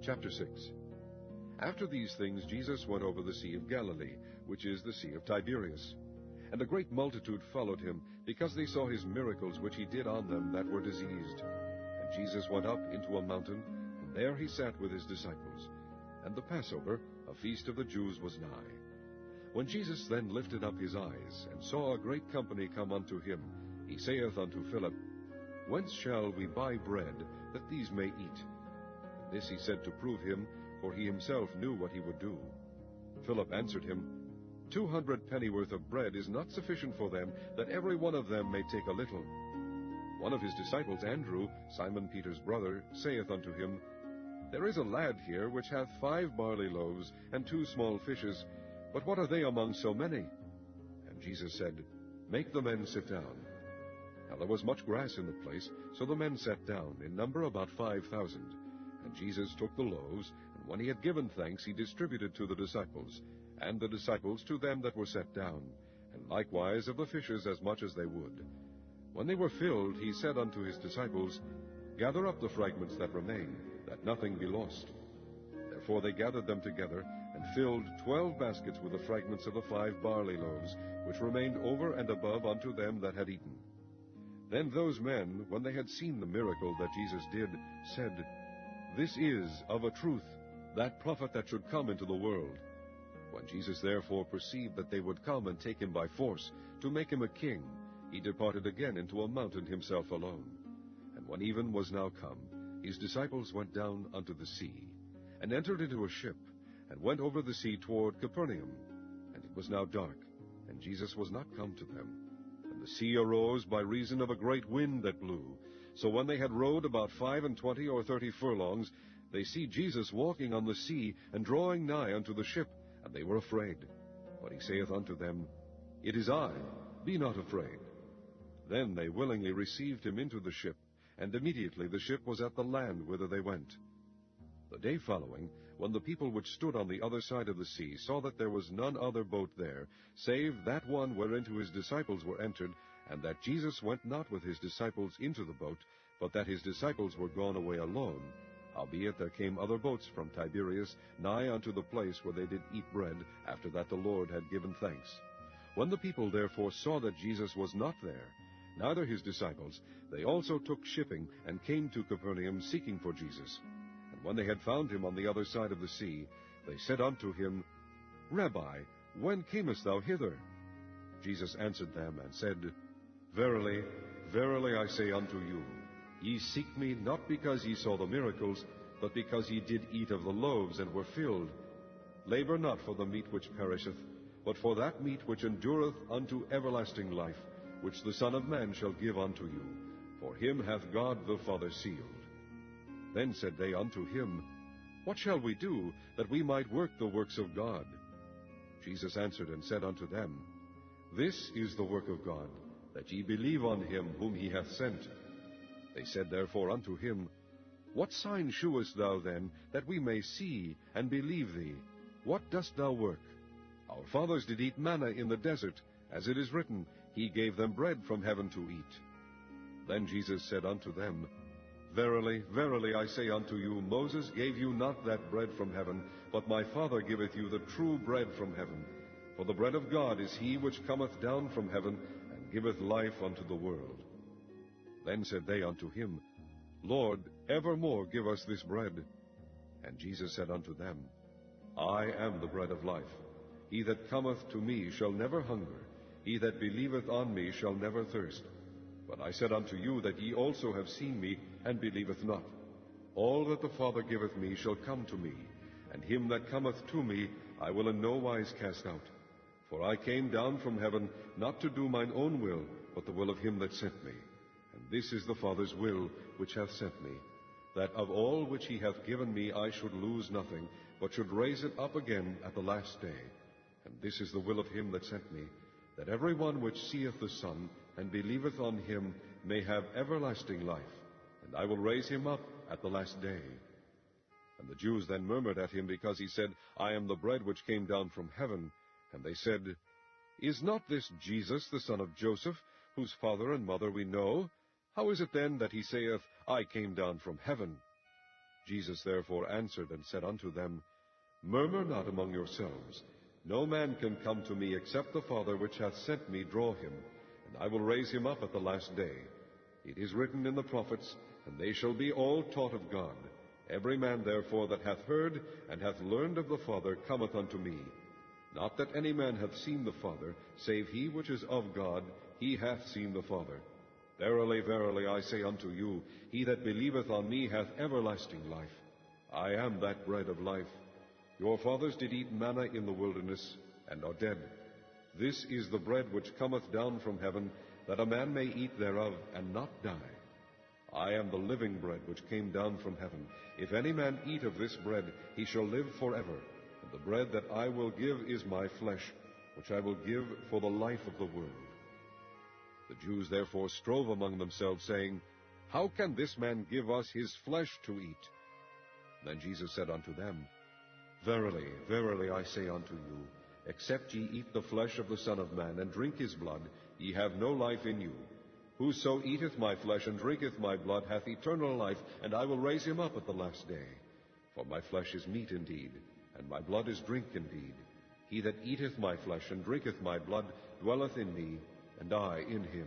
Chapter 6. After these things Jesus went over the Sea of Galilee, which is the Sea of Tiberias. And a great multitude followed him, because they saw his miracles which he did on them that were diseased. And Jesus went up into a mountain, and there he sat with his disciples. And the Passover, a feast of the Jews, was nigh. When Jesus then lifted up his eyes, and saw a great company come unto him, he saith unto Philip, Whence shall we buy bread, that these may eat? And this he said to prove him, for he himself knew what he would do. Philip answered him, 200 pennyworth of bread is not sufficient for them, that every one of them may take a little. One of his disciples, Andrew, Simon Peter's brother, saith unto him, There is a lad here which hath 5 barley loaves, and 2 small fishes, but what are they among so many? And Jesus said, Make the men sit down. Now there was much grass in the place, so the men sat down, in number about 5,000. And Jesus took the loaves, and when he had given thanks, he distributed to the disciples, and the disciples to them that were set down, and likewise of the fishes as much as they would. When they were filled, he said unto his disciples, Gather up the fragments that remain, that nothing be lost. Therefore they gathered them together, and filled 12 baskets with the fragments of the 5 barley loaves, which remained over and above unto them that had eaten. Then those men, when they had seen the miracle that Jesus did, said, This is, of a truth, that prophet that should come into the world. When Jesus therefore perceived that they would come and take him by force, to make him a king, he departed again into a mountain himself alone. And when even was now come, his disciples went down unto the sea, and entered into a ship, and went over the sea toward Capernaum. And it was now dark, and Jesus was not come to them. And the sea arose by reason of a great wind that blew. So when they had rowed about 25 or 30 furlongs, they see Jesus walking on the sea, and drawing nigh unto the ship, and they were afraid. But he saith unto them, It is I, be not afraid. Then they willingly received him into the ship, and immediately the ship was at the land whither they went. The day following, when the people which stood on the other side of the sea saw that there was none other boat there, save that one whereinto his disciples were entered, and that Jesus went not with his disciples into the boat, but that his disciples were gone away alone, howbeit there came other boats from Tiberias nigh unto the place where they did eat bread, after that the Lord had given thanks. When the people therefore saw that Jesus was not there, neither his disciples, they also took shipping, and came to Capernaum, seeking for Jesus. And when they had found him on the other side of the sea, they said unto him, Rabbi, when camest thou hither? Jesus answered them, and said, Verily, verily I say unto you, ye seek me not because ye saw the miracles, but because ye did eat of the loaves, and were filled. Labor not for the meat which perisheth, but for that meat which endureth unto everlasting life, which the Son of Man shall give unto you. For him hath God the Father sealed. Then said they unto him, What shall we do, that we might work the works of God? Jesus answered and said unto them, This is the work of God, that ye believe on him whom he hath sent. They said therefore unto him, What sign shewest thou then, that we may see and believe thee? What dost thou work? Our fathers did eat manna in the desert, as it is written, He gave them bread from heaven to eat. Then Jesus said unto them, Verily, verily, I say unto you, Moses gave you not that bread from heaven, but my Father giveth you the true bread from heaven. For the bread of God is he which cometh down from heaven, and giveth life unto the world. Then said they unto him, Lord, evermore give us this bread. And Jesus said unto them, I am the bread of life. He that cometh to me shall never hunger. He that believeth on me shall never thirst. But I said unto you that ye also have seen me, and believeth not. All that the Father giveth me shall come to me, and him that cometh to me I will in no wise cast out. For I came down from heaven, not to do mine own will, but the will of him that sent me. And this is the Father's will which hath sent me, that of all which he hath given me I should lose nothing, but should raise it up again at the last day. And this is the will of him that sent me, that every one which seeth the Son, and believeth on him, may have everlasting life, and I will raise him up at the last day. And the Jews then murmured at him, because he said, I am the bread which came down from heaven. And they said, Is not this Jesus the son of Joseph, whose father and mother we know? How is it then that he saith, I came down from heaven? Jesus therefore answered and said unto them, Murmur not among yourselves. No man can come to me except the Father which hath sent me draw him, and I will raise him up at the last day. It is written in the prophets, and they shall be all taught of God. Every man therefore that hath heard and hath learned of the Father cometh unto me. Not that any man hath seen the Father, save he which is of God, he hath seen the Father. Verily, verily, I say unto you, he that believeth on me hath everlasting life. I am that bread of life. Your fathers did eat manna in the wilderness, and are dead. This is the bread which cometh down from heaven, that a man may eat thereof, and not die. I am the living bread which came down from heaven. If any man eat of this bread, he shall live forever. And the bread that I will give is my flesh, which I will give for the life of the world. The Jews therefore strove among themselves, saying, How can this man give us his flesh to eat? Then Jesus said unto them, Verily, verily, I say unto you, except ye eat the flesh of the Son of Man, and drink his blood, ye have no life in you. Whoso eateth my flesh and drinketh my blood hath eternal life, and I will raise him up at the last day. For my flesh is meat indeed, and my blood is drink indeed. He that eateth my flesh and drinketh my blood dwelleth in me, and I in him.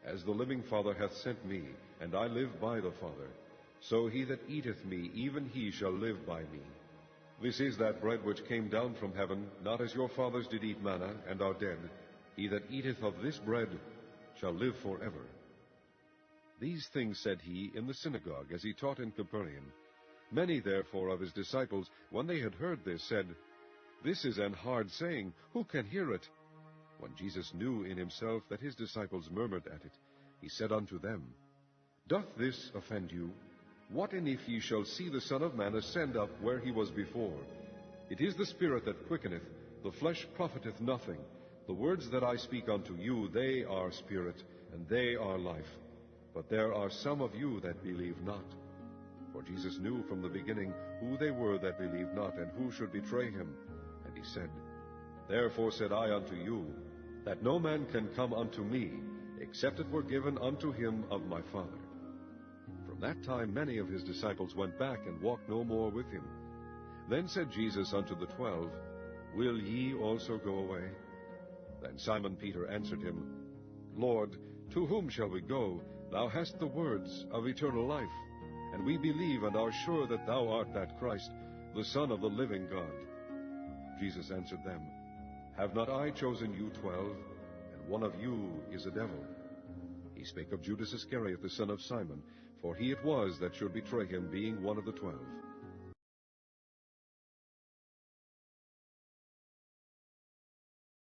As the living Father hath sent me, and I live by the Father, so he that eateth me, even he shall live by me. This is that bread which came down from heaven, not as your fathers did eat manna, and are dead. He that eateth of this bread shall live forever. These things said he in the synagogue, as he taught in Capernaum. Many therefore of his disciples, when they had heard this, said, This is an hard saying, who can hear it? When Jesus knew in himself that his disciples murmured at it, he said unto them, Doth this offend you? What and if ye shall see the Son of Man ascend up where he was before? It is the Spirit that quickeneth, the flesh profiteth nothing. The words that I speak unto you, they are spirit, and they are life. But there are some of you that believe not. For Jesus knew from the beginning who they were that believed not, and who should betray him. And he said, Therefore said I unto you, that no man can come unto me, except it were given unto him of my Father. From that time many of his disciples went back, and walked no more with him. Then said Jesus unto the 12, Will ye also go away? Then Simon Peter answered him, Lord, to whom shall we go? Thou hast the words of eternal life. And we believe and are sure that thou art that Christ, the Son of the living God. Jesus answered them, Have not I chosen you 12, and one of you is a devil? He spake of Judas Iscariot, the son of Simon, for he it was that should betray him, being one of the 12.